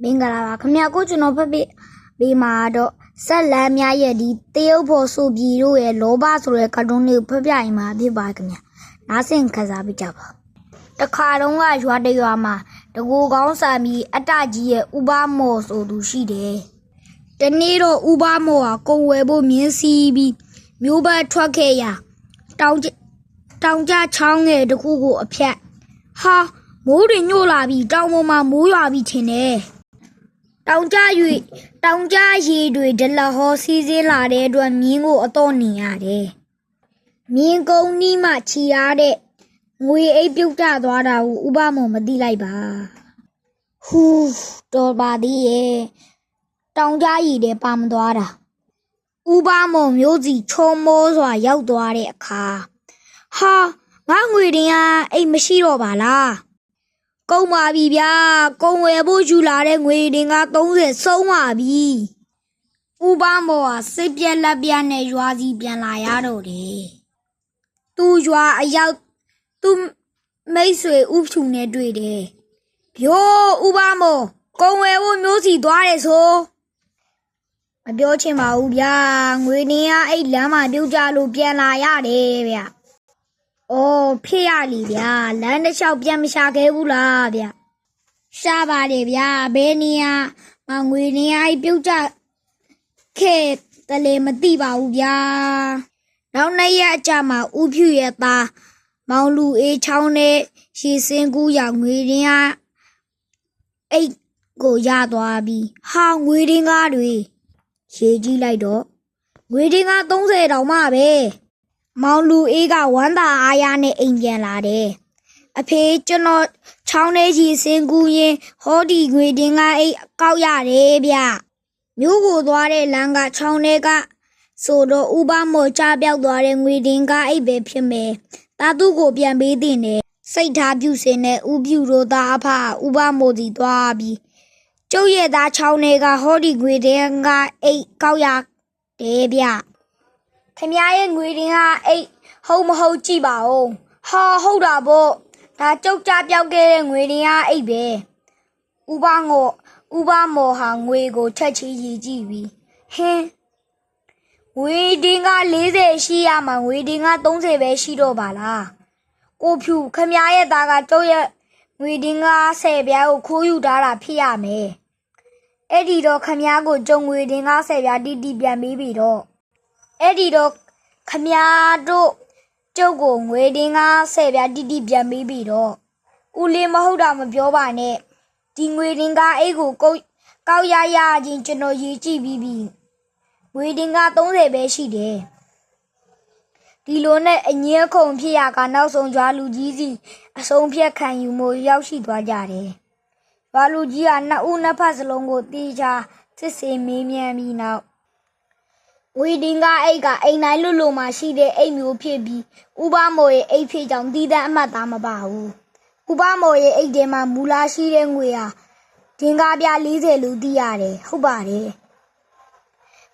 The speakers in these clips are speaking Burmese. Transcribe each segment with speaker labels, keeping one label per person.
Speaker 1: မင်္ဂလာပါခင်ဗျာကိုကျွန်တော်ဖတ်ပေးမှာတော့ဆက်လန်းများရဲ့ဒီတရုတ်ဖို့ဆိုပြည်တို့ရဲ့လောဘဆိုတဲ့ကာတွန်းလေးကိုဖတ်ပြရင်မှာဖြစ်ပါခင်ဗျာနားဆင်ခန်းစားပေးကြပါတခါတုန်းကရွာတရွာမှာတကူကောင်းစာမီအတကြီးရဲ့ဥပမော်ဆိုသူရှိတယ်တနေ့တော့ဥပမော်ဟာကုံဝယ်ဖို့မြင်းစီးပြီးမျိုးဘက်ထွက်ခဲ့ရာတောင်ကြချောင်းငယ်တခုကိုအဖြတ်ဟာမိုးတွေညှို့လာပြီးတောင်ပေါ်မှာမိုးရွာပြီးထင်တယ်တောင်ကြရေတွေဒလဟောစီးစင်းလာတဲ့အတွက်မြင်းကိုအတော့နေရတယ်မြင်းကုန်းနီးမှချီရတဲ့ငွေအိတ်ပြုတ်ကျသွားတာကိုဥပမော်မသိလိုက်ပါဟူးတော်ပါသေးရဲ့တောင်ကြရေတွေပါမသွားတာဥပမော်မျိုးစီချုံမိုးစွာရောက်သွားတဲ့အခါဟာငါငွေတင်ကအိတ်မရှိတော့ပါလားကုန်ပါပြီဗျာကုန်ဝယ်ဖို့ယူလာတဲ့ငွေတင်က30ဆုံးပါပြီဥပမော်ဟာစိတ်ပြက်လက်ပြက်နဲ့ရွာစီပြန်လာရတော့တယ်သူရွာအရောက်သူမိတ်ဆွေဥဖြူနဲ့တွေ့တယ်ဗျိုးဥပမော်ကုန်ဝယ်ဖို့မျိုးစီသွားတယ်ဆိုမပြောချင်ပါဘူးဗျာငွေတင်ကအဲ့လမ်းမှာပြုတ်ကြလို့ပြန်လာရတယ်ဗျအော်ဖေးရလီဗျာလမ်းတစ်လျှောက်ပြန်မရှာခဲ့ဘူးလားဗျရှာပါတယ်ဗျာဘယ်နေရာငွေနေရာပြုတ်ကြခဲ့တလေမသိပါဘူးဗျာနောက်နေ့ရက်အကြမှာဥဖြူရဲ့သားမောင်လူအေးချောင်းနဲ့ရေစင်းကူးရငွေတင်ကအိတ်ကိုရသွားပြီးဟာငွေတင်ကားတွေရေကြီးလိုက်တော့ငွေတင်က30တောင်မှပဲမောင်လူအေးကဝမ်းသာအားရနဲ့အိမ်ပြန်လာတယ်အဖေကျွန်တော်ချောင်းထဲကြီးစင်ကူးရင်ဟောဒီငွေတင်ကအိတ်ကောက်ရတယ်ဗျမြို့ကိုသွားတဲ့လမ်းကချောင်းထဲကဆိုတော့ဥပမော်ချပြောက်သွားတဲ့ငွေတင်ကအိတ်ပဲဖြစ်မယ်တာသူကိုပြန်ပေးတင်တယ်စိတ်ထားပြုစင်နဲ့ဥပြူတို့သားအဖဥပမော်စီသွားပြီးကျုပ်ရဲ့သားချောင်းထဲကဟောဒီငွေတင်ကအိတ်ကောက်ရတယ်ဗျခင်ဗျားရဲ့ငွေတင်ကအိတ်ဟုတ်မဟုတ်ကြည့်ပါဦးဟာဟုတ်တာပေါ့ဒါကျုပ်ကြပြောက်ခဲ့တဲ့ငွေတင်ကအိတ်ပဲဥပမော်ဟာငွေကိုချက်ချီရည်ကြည့်ပြီးဟင်းငွေတင်က40ရှိရမှာငွေတင်က30ပဲရှိတော့ပါလားကိုဖြူခင်ဗျားရဲ့သားကကျုပ်ရဲ့ငွေတင်က10ပြားကိုခိုးယူထားတာဖြစ်ရမယ်အဲ့ဒီတော့ခင်ဗျားကိုကျုံငွေတင်က10ပြားတိတိပြန်ပေးပြီတော့အဲ့ဒီတော့ခမရတို့ကျုပ်ကိုငွေတင်က10ပြားတိတိပြန်ပေးပြီတော့ဦးလေးမဟုတ်တာမပြောပါနဲ့ဒီငွေတင်ကအိတ်ကိုကောက်ရချင်းကျွန်တော်ရေးကြည့်ပြီးပြီငွေတင်က30ပဲရှိတယ်ဒီလိုနဲ့အငင်းခုန်ဖြစ်ရကနောက်ဆုံးကြွားလူကြီးစီအဆုံးဖြတ်ခံယူမှုရောက်ရှိသွားကြတယ်ကြွားလူကြီးကနှစ်ဦးနှစ်ဖက်စလုံးကိုတေးချစစ်ဆေးမေးမြန်းပြီးနောက်ငွေတင်ကအိတ်ကအိမ်တိုင်းလွတ်မှရှိတဲ့အိတ်မျိုးဖြစ်ပြီးဥပမော်ရဲ့အိတ်ဖြစ်ကြောင့်တည်တဲ့အမှတ်သားမပါဘူးဥပမော်ရဲ့အိတ်ထဲမှာမူလာရှိတဲ့ငွေဟာတင်ကားပြ40လို့သိရတယ်ဟုတ်ပါတယ်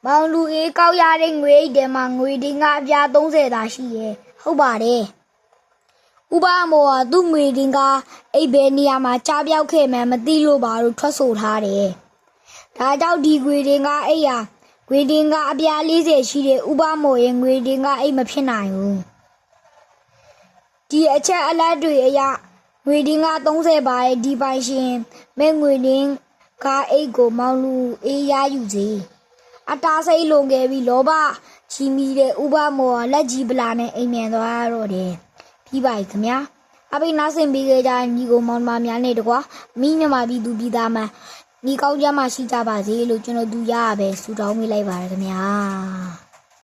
Speaker 1: မောင်လူအေးကောက်ရတဲ့ငွေအိတ်ထဲမှာငွေတင်ကအပြား30သာရှိရဲ့ဟုတ်ပါတယ်ဥပမော်ကသူ့ငွေတင်ကအိတ်ဘယ်နေရာမှာချပြောက်ခဲ့မှန်းမသိလို့ပါလို့ထွက်ဆိုထားတယ်ဒါကြောင့်ဒီငွေတင်ကအိတ်ဟာငွေတင်ကအပြား40ရှိတဲ့ဥပမော်ရဲ့ငွေတင်ကအိတ်မဖြစ်နိုင်ဘူးဒီအချက်အလက်တွေအရငွေတင်က30ပါရဲ့ဒီပိုင်ရှင်မဲငွေတင်ကအိတ်ကိုမောင်လူအေးရယူစေအတားစိတ်လုံခဲ့ပြီးလောဘချီမီတဲ့ဥပမော်ကလက်ကြီးပလာနဲ့အိမ်မြန်သွားတော့တယ်ပြီးပါပြီခင်ဗျာအပိနာဆင်ပေးကြညီကိုမောင်မများနဲ့တကွာမိမြမပြည်သူပြည်သားမှဒီကောင်းကြမှာရှိကြပါစေလို့ကျွန်တော်သူရရပဲဆူတောင်းပေးလိုက်ပါတယ်ခင်ဗျာ